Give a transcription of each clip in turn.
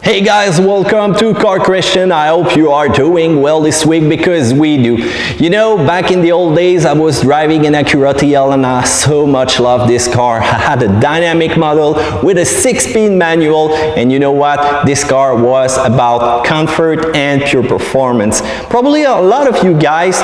Hey guys, welcome to Car Question. I hope you are doing well this week because we do. You know, back in the old days, I was driving an Acura Tl and I so much loved this car. I had a dynamic model with a 6-speed manual, and you know what? This car was about comfort and pure performance. Probably a lot of you guys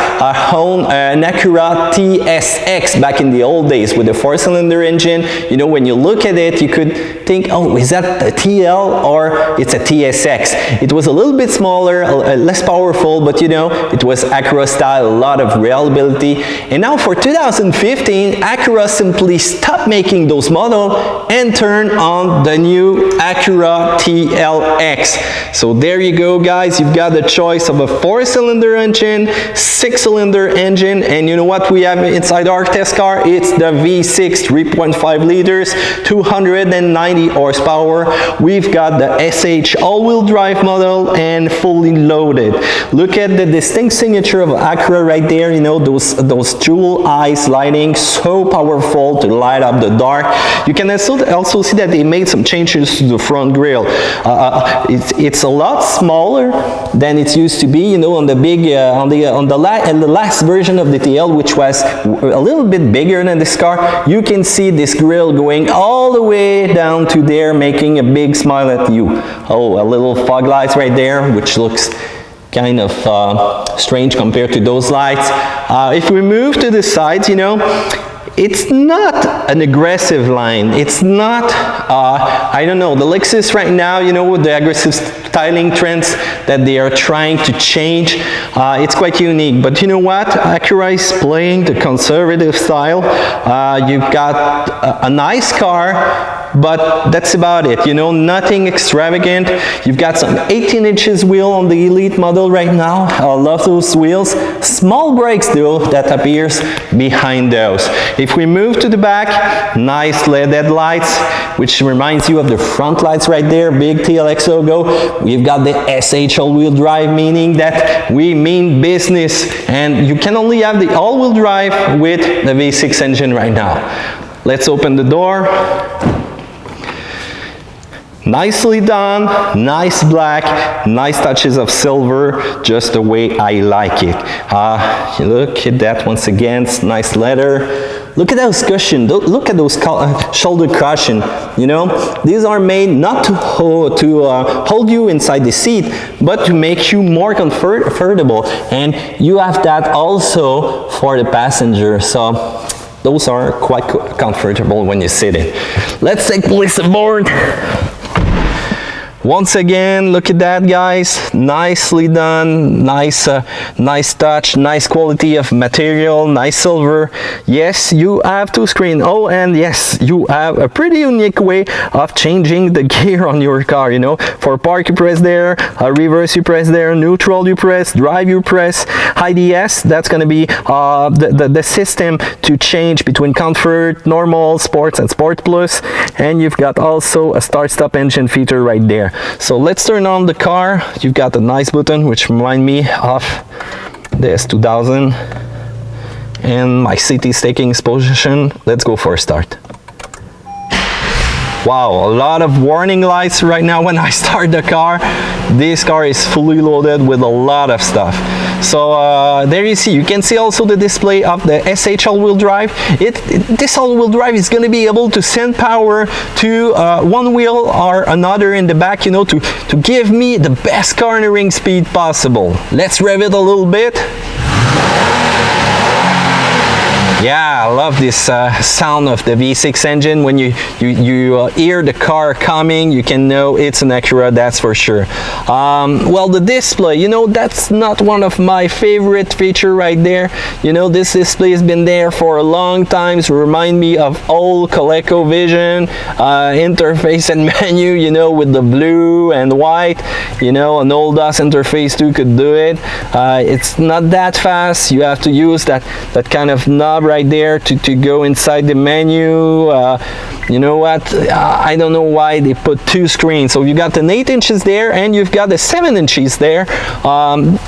own an Acura Tlx back in the old days with a 4-cylinder engine. You know, when you look at it, you could think, oh, is that a TL or it's a TSX? It was a little bit smaller, less powerful, but you know, it was Acura style, a lot of reliability. And now for 2015, Acura simply stopped making those models and turned on the new Acura Tlx. So there you go, guys. You've got the choice of a 4-cylinder engine, 6-cylinder engine, and you know what we have inside our test car? It's the V6 3.5 liters, 290 horsepower. We've got the SH all-wheel drive model and fully loaded. Look at the distinct signature of Acura right there. You know, those jewel eyes lighting, so powerful to light up the dark. You can also see that they made some changes to the front grille. It's a lot smaller than it used to be. You know, on the big on the last version of the TL, which was a little bit bigger than this car, you can see this grille going all the way down to there, making a big smile at you. Oh, a little fog lights right there, which looks kind of strange compared to those lights. If we move to the sides, you know, it's not an aggressive line. It's not, I don't know, the Lexus right now, you know, with the aggressive styling trends that they are trying to change, it's quite unique. But you know what? Acura is playing the conservative style. You've got a nice car, but that's about it, you know, nothing extravagant. You've got some 18 inches wheel on the Elite model right now. I love those wheels. Small brakes though, that appears behind those. If we move to the back, nice LED headlights, which reminds you of the front lights right there, big Tlx logo. We've got the SH all-wheel drive, meaning that we mean business, and you can only have the all-wheel drive with the V6 engine right now. Let's open the door. Nicely done, nice black, nice touches of silver, just the way I like it. Look at that once again, it's nice leather. Look at those cushion, look at those shoulder cushion. You know, these are made not to hold you inside the seat, but to make you more comfortable. And you have that also for the passenger. So those are quite comfortable when you sit in. Let's take place aboard. Once again, look at that, guys. Nicely done, nice touch, nice quality of material, nice silver. Yes, you have two screens. Oh, and yes, you have a pretty unique way of changing the gear on your car. You know, for park you press there, reverse you press there, neutral you press, drive you press, IDS. That's gonna be the system to change between comfort, normal, sports, and sport plus. And you've got also a start-stop engine feature right there. So let's turn on the car. You've got a nice button which remind me of the S2000, and my seat is taking its position. Let's go for a start. Wow, a lot of warning lights right now when I start the car. This car is fully loaded with a lot of stuff. So there you see, you can see also the display of the SH all-wheel drive. This all-wheel drive is going to be able to send power to one wheel or another in the back, you know, to give me the best cornering speed possible. Let's rev it a little bit. Yeah, I love this sound of the V6 engine. When you hear the car coming, you can know it's an Acura, that's for sure. Well, the display, you know, that's not one of my favorite feature right there. You know, this display has been there for a long time. So remind me of old ColecoVision interface and menu, you know, with the blue and white. You know, an old DOS interface too could do it. It's not that fast. You have to use that kind of knob right there to go inside the menu. You know what, I don't know why they put two screens. So you got an 8 inches there and you've got the 7 inches there.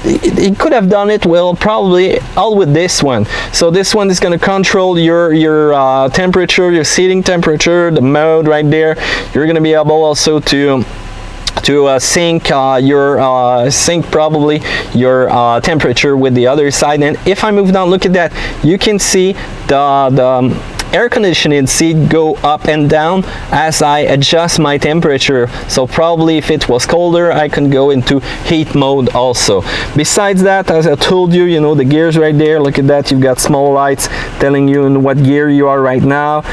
It could have done it well, probably all with this one. So this one is going to control your temperature, your seating temperature, the mode right there. You're going to be able also to sync probably your temperature with the other side. And if I move down, look at that, you can see the air conditioning seat go up and down as I adjust my temperature. So probably if it was colder, I can go into heat mode also. Besides that, as I told you, you know, the gears right there, look at that, you've got small lights telling you in what gear you are right now.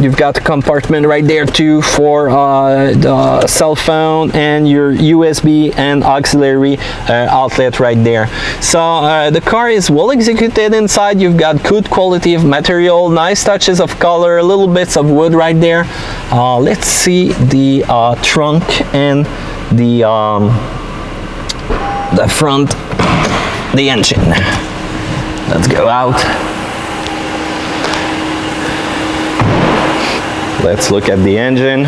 You've got a compartment right there too for the cell phone and your USB and auxiliary outlet right there. So the car is well executed inside. You've got good quality of material, nice touches of color, little bits of wood right there. Let's see the trunk and the front, the engine. Let's go out. Let's look at the engine.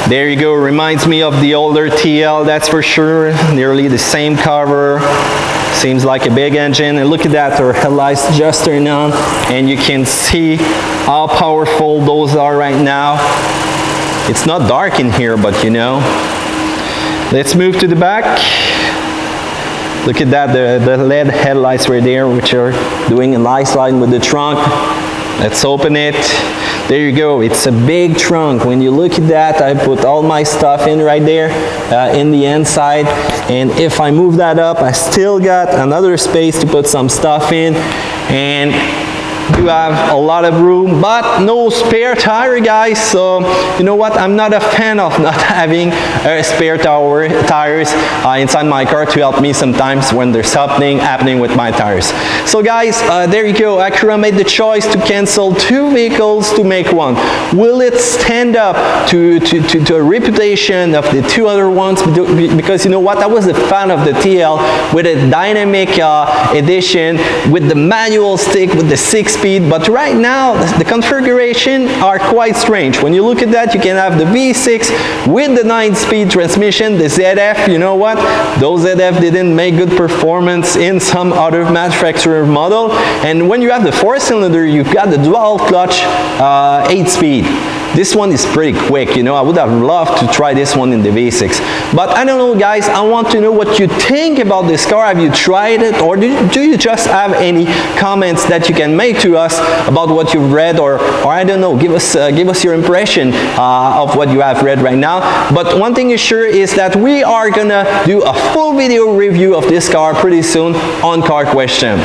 There you go, reminds me of the older TL, that's for sure. Nearly the same cover. Seems like a big engine. And look at that, our headlights just turned on, and you can see how powerful those are right now. It's not dark in here, but you know. Let's move to the back. Look at that, the LED headlights right there, which are doing a nice line with the trunk. Let's open it. There you go, it's a big trunk. When you look at that, I put all my stuff in right there in the inside, and if I move that up, I still got another space to put some stuff in, and you have a lot of room, but no spare tire, guys. So you know what, I'm not a fan of not having spare tires inside my car to help me sometimes when there's something happening with my tires. So guys, there you go, Acura made the choice to cancel two vehicles to make one. Will it stand up to a reputation of the two other ones? Because you know what, I was a fan of the TL with a dynamic edition, with the manual stick, with the 6-speed, but right now the configuration are quite strange. When you look at that, you can have the V6 with the 9-speed transmission, the ZF. You know what, those ZF didn't make good performance in some other manufacturer model, and when you have the 4-cylinder, you've got the dual clutch 8-speed. This one is pretty quick, you know. I would have loved to try this one in the V6. But I don't know, guys, I want to know what you think about this car. Have you tried it, or do you just have any comments that you can make to us about what you've read, or I don't know, give us your impression of what you have read right now. But one thing is sure is that we are gonna do a full video review of this car pretty soon on Car Question.